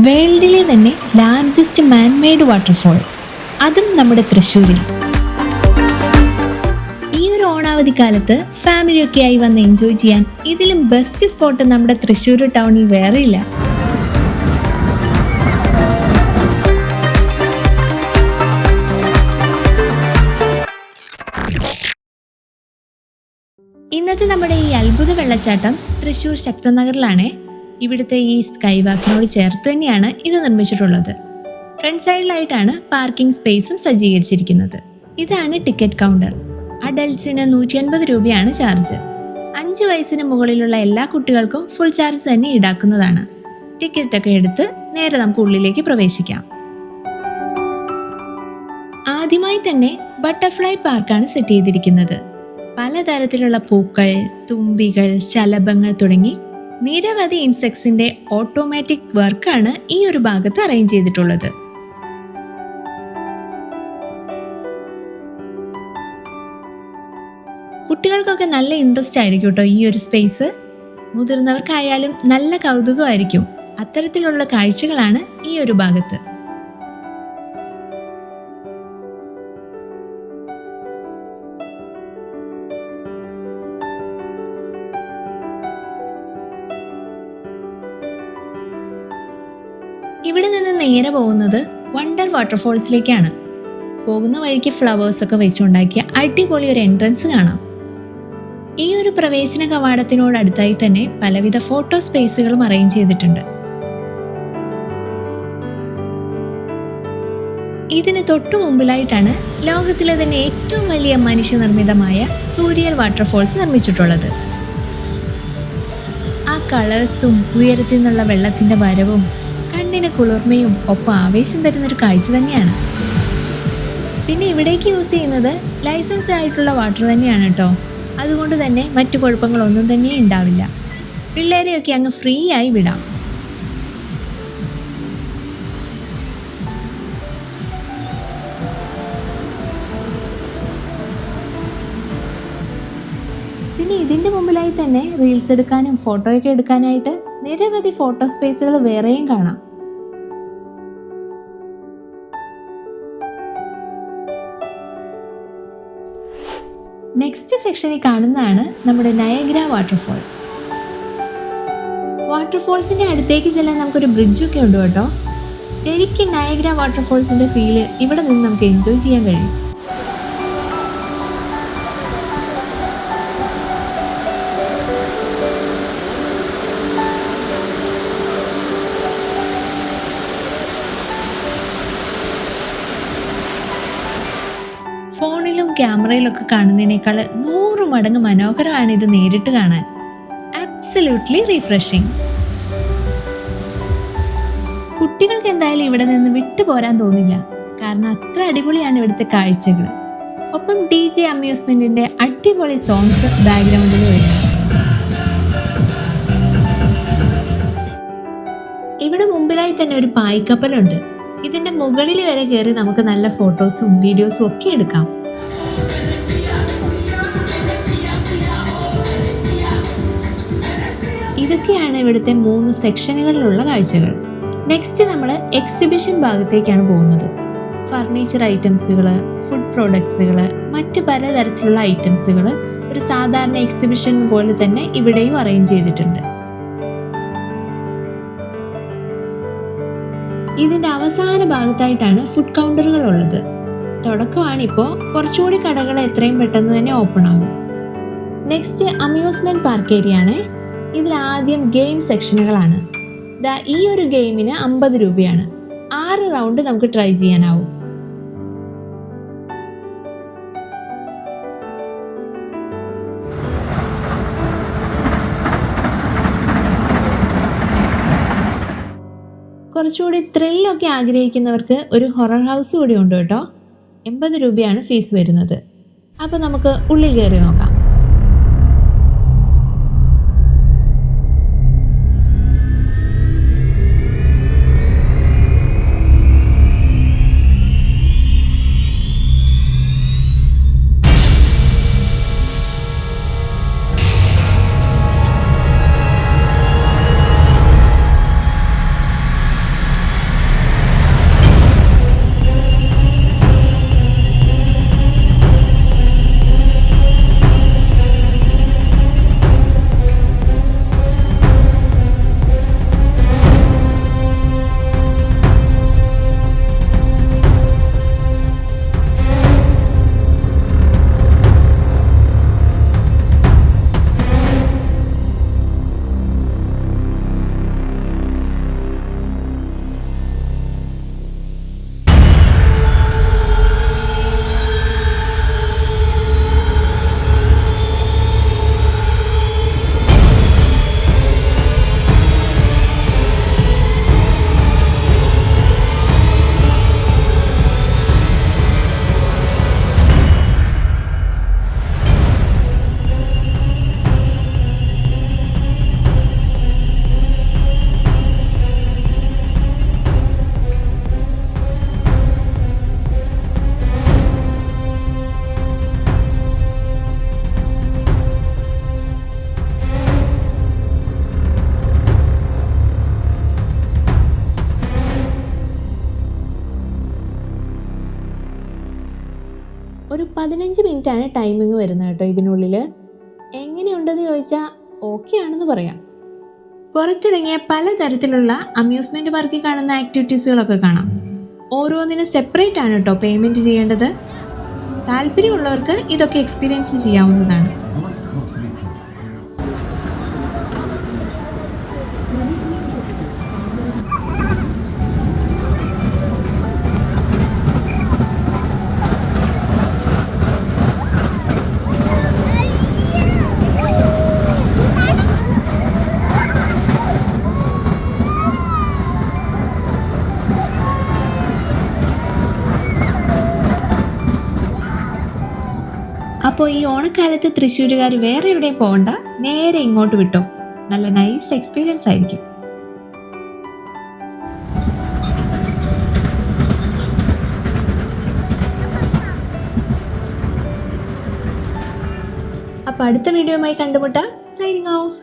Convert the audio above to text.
വേൾഡിലെ തന്നെ largest man-made waterfall, അതും നമ്മുടെ തൃശ്ശൂരിൽ. ഈ ഒരു ഓണാവധിക്കാലത്ത് ഫാമിലിയൊക്കെ ആയി വന്ന് എൻജോയ് ചെയ്യാൻ ഇതിലും ബെസ്റ്റ് സ്പോട്ട് നമ്മുടെ തൃശ്ശൂർ ടൗണിൽ വേറെയില്ല. ഇന്നത്തെ നമ്മുടെ ഈ അത്ഭുത വെള്ളച്ചാട്ടം തൃശ്ശൂർ ശക്തനഗറിലാണ്. ഇവിടുത്തെ ഈ സ്കൈ വാക്കിനോട് ചേർത്ത് തന്നെയാണ് ഇത് നിർമ്മിച്ചിട്ടുള്ളത്. ഫ്രണ്ട് സൈഡിലായിട്ടാണ് പാർക്കിംഗ് സ്പേസും സജ്ജീകരിച്ചിരിക്കുന്നത്. ഇതാണ് ടിക്കറ്റ് കൗണ്ടർ. അഡൽട്സിന് 150 രൂപയാണ് ചാർജ്. 5 വയസ്സിന് മുകളിലുള്ള എല്ലാ കുട്ടികൾക്കും ഫുൾ ചാർജ് തന്നെ ഈടാക്കുന്നതാണ്. ടിക്കറ്റ് ഒക്കെ എടുത്ത് നേരെ നമുക്ക് ഉള്ളിലേക്ക് പ്രവേശിക്കാം. ആദ്യമായി തന്നെ ബട്ടർഫ്ലൈ പാർക്കാണ് സെറ്റ് ചെയ്തിരിക്കുന്നത്. പലതരത്തിലുള്ള പൂക്കൾ, തുമ്പികൾ, ശലഭങ്ങൾ തുടങ്ങി നിരവധി ഇൻസെക്ട്സിന്റെ ഓട്ടോമാറ്റിക് വർക്കാണ് ഈ ഒരു ഭാഗത്ത് അറേഞ്ച് ചെയ്തിട്ടുള്ളത്. കുട്ടികൾക്കൊക്കെ നല്ല ഇൻട്രസ്റ്റ് ആയിരിക്കും കേട്ടോ ഈ ഒരു സ്പേസ്. മുതിർന്നവർക്കായാലും നല്ല കൗതുകമായിരിക്കും. അത്തരത്തിലുള്ള കാഴ്ചകളാണ് ഈ ഒരു ഭാഗത്ത്. ഇവിടെ നിന്ന് നേരെ പോകുന്നത് വണ്ടർ വാട്ടർഫോൾസിലേക്കാണ്. പോകുന്ന വഴിക്ക് ഫ്ലവേഴ്സ് ഒക്കെ വെച്ചുണ്ടാക്കിയ അടിപൊളി ഒരു എൻട്രൻസ് കാണാം. ഈ ഒരു പ്രവേശന കവാടത്തിനോടടുത്തായി തന്നെ പലവിധ ഫോട്ടോ സ്പേസുകളും അറേഞ്ച് ചെയ്തിട്ടുണ്ട്. ഇതിന് തൊട്ടു മുമ്പിലായിട്ടാണ് ലോകത്തിലെ തന്നെ ഏറ്റവും വലിയ മനുഷ്യനിർമ്മിതമായ സൂര്യൽ വാട്ടർഫോൾസ് നിർമ്മിച്ചിട്ടുള്ളത്. ആ കളേഴ്സും ഉയരത്തിൽ നിന്നുള്ള വെള്ളത്തിന്റെ വരവും കണ്ണിന് കുളിർമയും ഒപ്പം ആവേശം തരുന്നൊരു കാഴ്ച തന്നെയാണ്. പിന്നെ ഇവിടേക്ക് യൂസ് ചെയ്യുന്നത് ലൈസൻസ് ആയിട്ടുള്ള വാട്ടർ തന്നെയാണ് കേട്ടോ. അതുകൊണ്ട് തന്നെ മറ്റു കുഴപ്പങ്ങളൊന്നും തന്നെ ഉണ്ടാവില്ല. പിള്ളേരെയൊക്കെ അങ്ങ് ഫ്രീ ആയി വിടാം. പിന്നെ ഇതിന്റെ മുമ്പിലായി തന്നെ റീൽസ് എടുക്കാനും ഫോട്ടോയൊക്കെ എടുക്കാനായിട്ട് നിരവധി ഫോട്ടോ സ്പേസുകൾ വേറെയും കാണാം. നെക്സ്റ്റ് സെക്ഷനിൽ കാണുന്നതാണ് നമ്മുടെ നയഗ്ര വാട്ടർഫോൾ. വാട്ടർഫോൾസിന്റെ അടുത്തേക്ക് ചെല്ലാൻ നമുക്കൊരു ബ്രിഡ്ജൊക്കെ ഉണ്ട് കേട്ടോ. ശരിക്കും നയഗ്ര വാട്ടർഫോൾസിന്റെ ഫീല് ഇവിടെ നിന്ന് നമുക്ക് എൻജോയ് ചെയ്യാൻ കഴിയും. ഫോണിലും ക്യാമറയിലൊക്കെ കാണുന്നതിനേക്കാൾ 100 മടങ്ങ് മനോഹരമാണ് ഇത് നേരിട്ട് കാണാൻ. Absolutely refreshing. കുട്ടികൾക്ക് എന്തായാലും ഇവിടെ നിന്ന് വിട്ടുപോരാൻ തോന്നില്ല. കാരണം അത്ര അടിപൊളിയാണ് ഇവിടുത്തെ കാഴ്ചകൾ. ഒപ്പം DJ അമ്യൂസ്മെന്റിന്റെ അടിപൊളി സോങ്സ് ബാക്ക്ഗ്രൗണ്ടിൽ വരുന്നു. ഇവിടെ മുമ്പിലായി തന്നെ ഒരു പായ്ക്കപ്പലുണ്ട്. ഇതിന്റെ മുകളിൽ വരെ കയറി നമുക്ക് നല്ല ഫോട്ടോസും വീഡിയോസും ഒക്കെ എടുക്കാം. ഇതൊക്കെയാണ് ഇവിടുത്തെ 3 സെക്ഷനുകളിലുള്ള കാഴ്ചകൾ. നെക്സ്റ്റ് നമ്മൾ എക്സിബിഷൻ ഭാഗത്തേക്കാണ് പോകുന്നത്. ഫർണിച്ചർ ഐറ്റംസുകൾ, ഫുഡ് പ്രോഡക്ട്സുകൾ, മറ്റ് പലതരത്തിലുള്ള ഐറ്റംസുകൾ ഒരു സാധാരണ എക്സിബിഷൻ പോലെ തന്നെ ഇവിടെയും അറേഞ്ച് ചെയ്തിട്ടുണ്ട്. ഇതിന്റെ അവസാന ഭാഗത്തായിട്ടാണ് ഫുഡ് കൗണ്ടറുകൾ ഉള്ളത്. തുടക്കമാണിപ്പോൾ. കുറച്ചുകൂടി കടകൾ എത്രയും പെട്ടെന്ന് തന്നെ ഓപ്പൺ ആകും. നെക്സ്റ്റ് അമ്യൂസ്മെന്റ് പാർക്ക് ഏരിയ ആണ്. ഇതിൽ ആദ്യം ഗെയിം സെക്ഷനുകളാണ്. ഈ ഒരു ഗെയിമിന് 50 രൂപയാണ്. 6 റൗണ്ട് നമുക്ക് ട്രൈ ചെയ്യാനാവും. കുറച്ചുകൂടി ത്രില്ലൊക്കെ ആഗ്രഹിക്കുന്നവർക്ക് ഒരു ഹൊറർ ഹൗസ് കൂടി ഉണ്ട് കേട്ടോ. 80 രൂപയാണ് ഫീസ് വരുന്നത്. അപ്പോൾ നമുക്ക് ഉള്ളിൽ കയറി നോക്കാം. 15 മിനിറ്റാണ് ടൈമിങ് വരുന്നത് കേട്ടോ ഇതിനുള്ളിൽ. എങ്ങനെയുണ്ടെന്ന് ചോദിച്ചാൽ ഓക്കെ ആണെന്ന് പറയാം. പുറത്തിറങ്ങിയ പലതരത്തിലുള്ള അമ്യൂസ്മെൻറ്റ് പാർക്കിൽ കാണുന്ന ആക്ടിവിറ്റീസുകളൊക്കെ കാണാം. ഓരോന്നിനും സെപ്പറേറ്റ് ആണ് കേട്ടോ പേയ്മെൻറ്റ് ചെയ്യേണ്ടത്. താല്പര്യമുള്ളവർക്ക് ഇതൊക്കെ എക്സ്പീരിയൻസ് ചെയ്യാവുന്നതാണ്. അപ്പോൾ ഈ ഓണക്കാലത്ത് തൃശ്ശൂരുകാർ വേറെ എവിടെയും പോകണ്ട, നേരെ ഇങ്ങോട്ട് വിട്ടോ. നല്ല നൈസ് എക്സ്പീരിയൻസ് ആയിരിക്കും. അപ്പോൾ അടുത്ത വീഡിയോയുമായി കണ്ടുമുട്ടാം. Signing off.